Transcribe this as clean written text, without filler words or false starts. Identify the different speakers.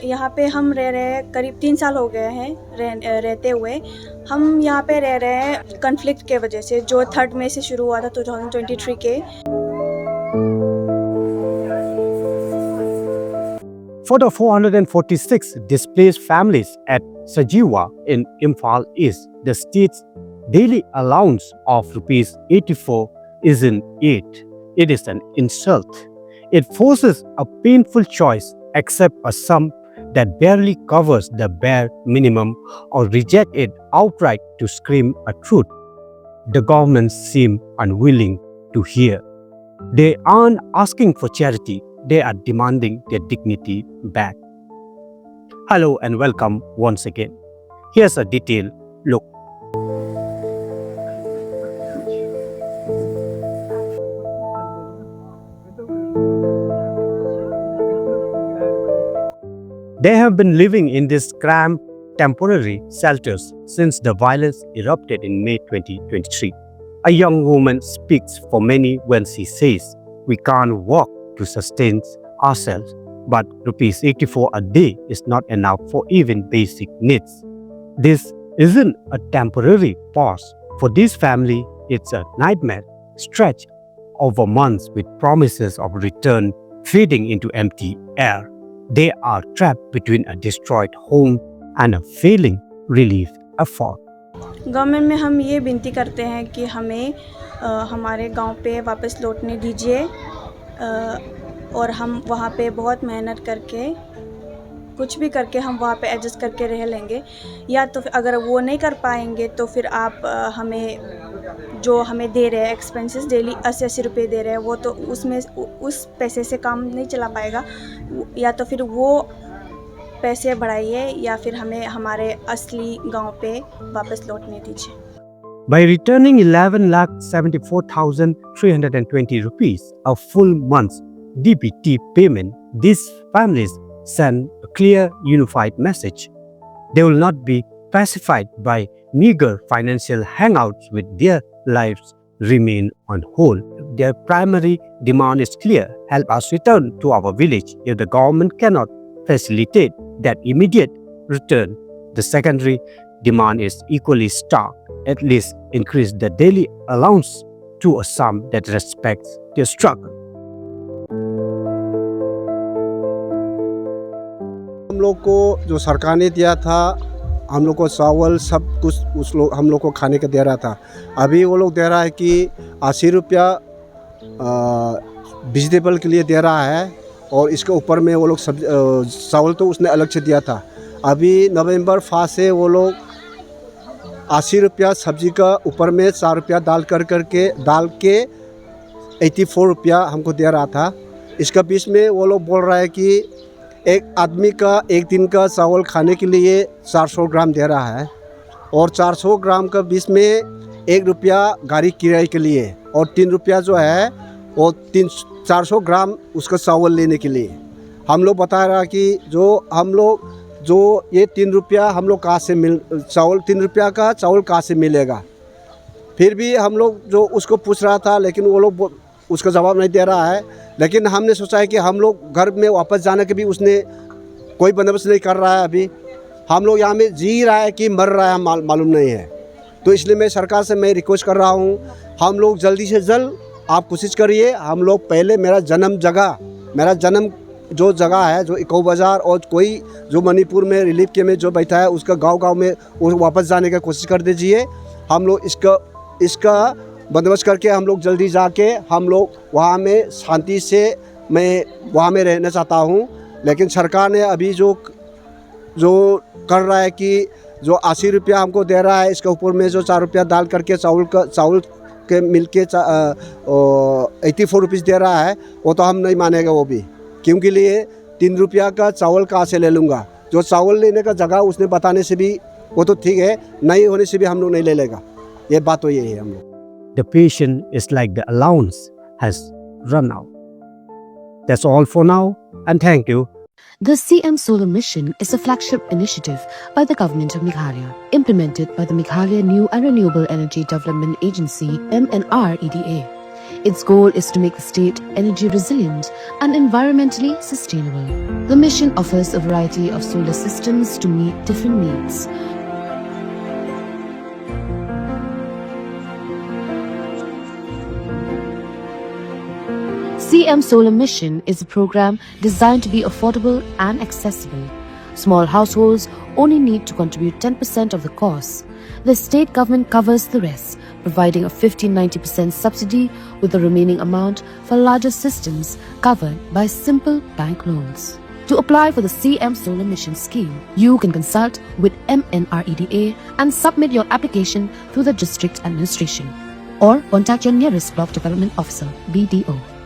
Speaker 1: यहाँ पे हम रह रहे हैं, करीब 3 साल हो गए हैं रहते हुए। हम यहाँ पे रह रहे हैं कन्फ्लिक्ट के वजह से, जो 3 मई से शुरू हुआ था 2023 के।
Speaker 2: For the 446 displaced families at Sajiwa in Imphal East, the state's daily allowance of Rs 84 isn't it. It is an insult. It forces a painful choice: accept a sum that barely covers the bare minimum or reject it outright to scream a truth the government seem unwilling to hear. They aren't asking for charity, they are demanding their dignity back. Hello and welcome once again. Here's a detailed look. They have been living in these cramped temporary shelters since the violence erupted in May 2023. A young woman speaks for many when she says, "We can't walk to sustain ourselves, but Rs 84 a day is not enough for even basic needs." This isn't a temporary pause. For this family, it's a nightmare stretched over months with promises of return fading into empty air. They are trapped between a destroyed home and a failing relief effort.
Speaker 1: Government में हम ये विनती करते हैं कि हमें हमारे गांव पे वापस लौटने दीजिए, और हम वहाँ पे बहुत मेहनत करके कुछ भी करके हम वहाँ पे एडजस्ट करके रह लेंगे। या तो अगर वो नहीं कर पाएंगे तो फिर आप हमें जो हमें दे रहे हैं एक्सपेंसेस डेली 80-80 रुपये दे रहे हैं, वो तो उसमें उस पैसे से काम नहीं चला पाएगा। या तो फिर वो पैसे बढ़ाइए या फिर हमें हमारे असली गांव पे वापस लौटने दीजिए।
Speaker 2: By returning 11,74,320 rupees, a full month's DBT payment, these families send a clear, unified message. They will not be pacified by meager financial hangouts with their lives remain on hold. Their primary demand is clear: help us return to our village. If the government cannot facilitate that immediate return, the secondary demand is equally stark: at least increase the daily allowance to a sum that respects their struggle.
Speaker 3: हम लोग को जो सरकार ने दिया था, हम लोग को चावल सब कुछ हम लोग को खाने का दे रहा था। अभी वो लोग दे रहा है कि 80 रुपया वेजिटेबल के लिए दे रहा है, और इसके ऊपर में वो लोग चावल तो उसने अलग से दिया था। अभी नवंबर 5 से वो लोग 80 रुपया सब्जी का ऊपर में 4 रुपया डाल के 84 रुपया हमको दे रहा था। इसका बीच में वो लोग बोल रहा है कि एक आदमी का एक दिन का चावल खाने के लिए 400 ग्राम दे रहा है, और 400 ग्राम का बीच में 1 रुपया गाड़ी किराए के लिए, और 3 रुपया जो है वो 400 ग्राम उसका चावल लेने के लिए। हम लोग बता रहा कि जो ये 3 रुपया हम लोग कहाँ से 3 रुपया का चावल कहाँ से मिलेगा। फिर भी हम लोग जो उसको पूछ रहा था, लेकिन वो लोग उसका जवाब नहीं दे रहा है। लेकिन हमने सोचा है कि हम लोग घर में वापस जाने के भी उसने कोई बंदोबस्त नहीं कर रहा है। अभी हम लोग यहाँ में जी रहा है कि मर रहा है मालूम नहीं है। तो इसलिए मैं सरकार से रिक्वेस्ट कर रहा हूँ, हम लोग जल्दी से जल्द आप कोशिश करिए। हम लोग पहले मेरा जन्म जो जगह है, जो इको बाज़ार, और कोई जो मणिपुर में रिलीफ के में जो बैठा है उसका गांव में वो वापस जाने का कोशिश कर दीजिए। हम लोग इसका बंदोबस्त करके हम लोग जल्दी जाके हम लोग वहाँ में शांति से मैं वहाँ में रहना चाहता हूँ। लेकिन सरकार ने अभी जो कर रहा है कि जो 80 रुपया हमको दे रहा है, इसके ऊपर में जो 4 रुपया डाल करके चावल के मिल के 84 रुपीज़ दे रहा है, वो तो हम नहीं मानेगा। वो भी क्योंकि लिए 3 रुपया का चावल कहाँ से ले लूँगा। जो चावल लेने का जगह उसने बताने से भी वो तो ठीक है, नहीं होने से भी हम लोग नहीं ले लेगा। ये बात तो यही है हम लोग।
Speaker 2: The patient is like the allowance has run out. That's all for now, and thank you.
Speaker 4: The CM Solar Mission is a flagship initiative by the Government of Meghalaya, implemented by the Meghalaya New and Renewable Energy Development Agency (MNREDA). Its goal is to make the state energy resilient and environmentally sustainable. The mission offers a variety of solar systems to meet different needs. CM Solar Mission is a program designed to be affordable and accessible. Small households only need to contribute 10% of the cost. The state government covers the rest, providing a 50-90% subsidy, with the remaining amount for larger systems covered by simple bank loans. To apply for the CM Solar Mission scheme, you can consult with MNREDA and submit your application through the district administration, or contact your nearest block development officer (BDO).